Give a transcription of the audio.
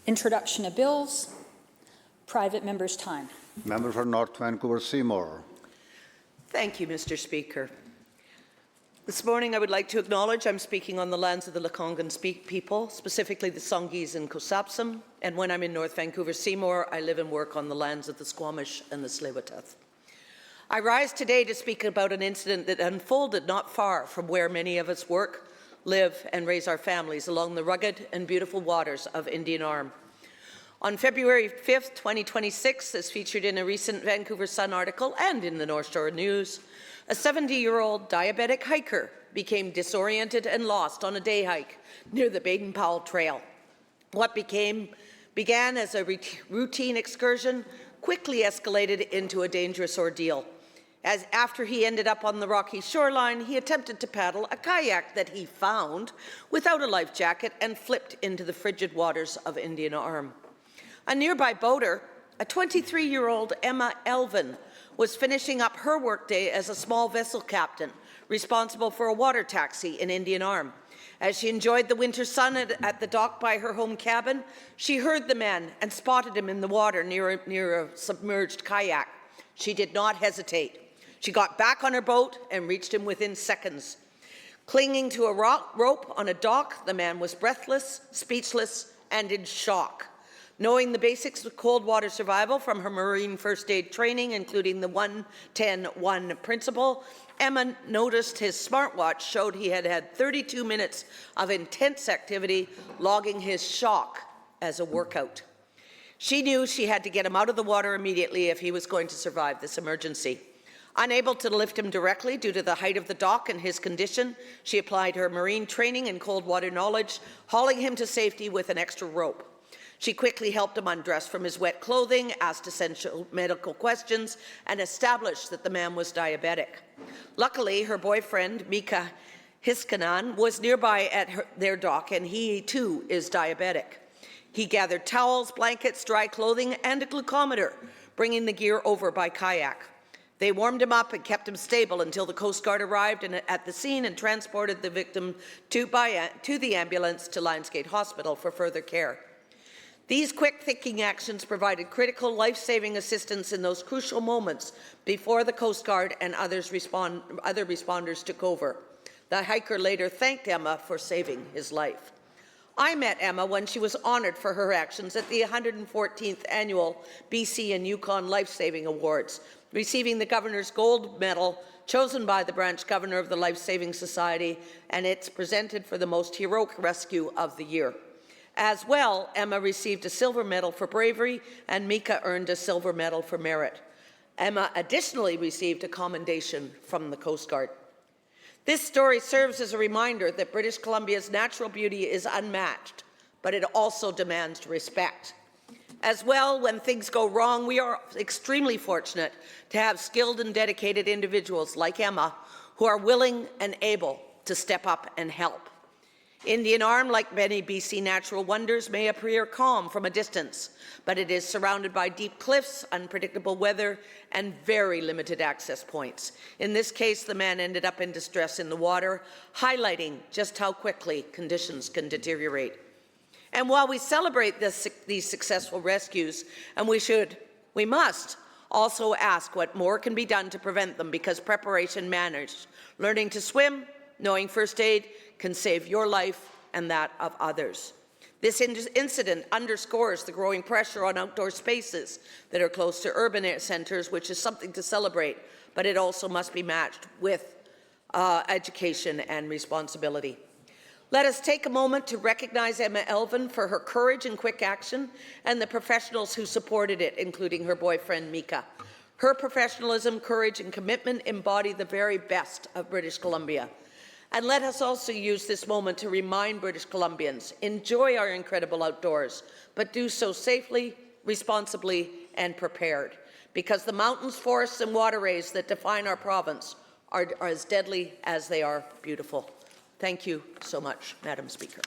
Introduction of bills. Private member's time. Member for North Vancouver-Seymour. Thank you, Mr. Speaker. This morning I would like to acknowledge I'm speaking on the lands of the Heiskanen people, specifically the Songhees and Kosapsum, and when I'm in North Vancouver-Seymour, I live and work on the lands of the Squamish and the Tsleil-Waututh. I rise today to speak about an incident that unfolded not far from where many of us work, live and raise our families along the rugged and beautiful waters of Indian Arm. On February 5th, 2026, as featured in a recent Vancouver Sun article and in the North Shore News, a 70-year-old diabetic hiker became disoriented and lost on a day hike near the Baden-Powell Trail. What began as a routine excursion quickly escalated into a dangerous ordeal. As after he ended up on the rocky shoreline, he attempted to paddle a kayak that he found without a life jacket and flipped into the frigid waters of Indian Arm. A nearby boater, a 23-year-old Emma Elvin, was finishing up her workday as a small vessel captain, responsible for a water taxi in Indian Arm. As she enjoyed the winter sun at the dock by her home cabin, she heard the man and spotted him in the water near a submerged kayak. She did not hesitate. She got back on her boat and reached him within seconds. Clinging to a rope on a dock, the man was breathless, speechless, and in shock. Knowing the basics of cold water survival from her marine first aid training, including the 1-10-1 principle, Emma noticed his smartwatch showed he had had 32 minutes of intense activity, logging his shock as a workout. She knew she had to get him out of the water immediately if he was going to survive this emergency. Unable to lift him directly due to the height of the dock and his condition, she applied her marine training and cold water knowledge, hauling him to safety with an extra rope. She quickly helped him undress from his wet clothing, asked essential medical questions, and established that the man was diabetic. Luckily, her boyfriend, Mika, Heiskanen, was nearby at their dock, and he too is diabetic. He gathered towels, blankets, dry clothing, and a glucometer, bringing the gear over by kayak. They warmed him up and kept him stable until the Coast Guard arrived at the scene and transported the victim to the ambulance to Lionsgate Hospital for further care. These quick-thinking actions provided critical life-saving assistance in those crucial moments before the Coast Guard and other responders took over. The hiker later thanked Emma for saving his life. I met Emma when she was honoured for her actions at the 114th Annual BC and Yukon Life-Saving Awards, receiving the Governor's Gold Medal chosen by the branch governor of the Life-Saving Society, and it's presented for the most heroic rescue of the year. As well, Emma received a silver medal for bravery, and Mika earned a silver medal for merit. Emma additionally received a commendation from the Coast Guard. This story serves as a reminder that British Columbia's natural beauty is unmatched, but it also demands respect. As well, when things go wrong, we are extremely fortunate to have skilled and dedicated individuals like Emma who are willing and able to step up and help. Indian Arm, like many BC natural wonders, may appear calm from a distance, but it is surrounded by deep cliffs, unpredictable weather, and very limited access points. In this case, the man ended up in distress in the water, highlighting just how quickly conditions can deteriorate. And while we celebrate these successful rescues, and we must also ask what more can be done to prevent them, because preparation matters. Learning to swim, knowing first aid, can save your life and that of others. This incident underscores the growing pressure on outdoor spaces that are close to urban centres, which is something to celebrate, but it also must be matched with education and responsibility. Let us take a moment to recognize Emma Elvin for her courage and quick action, and the professionals who supported it, including her boyfriend, Mika. Her professionalism, courage, and commitment embody the very best of British Columbia. And let us also use this moment to remind British Columbians, enjoy our incredible outdoors, but do so safely, responsibly, and prepared, because the mountains, forests, and waterways that define our province are as deadly as they are beautiful. Thank you so much, Madam Speaker.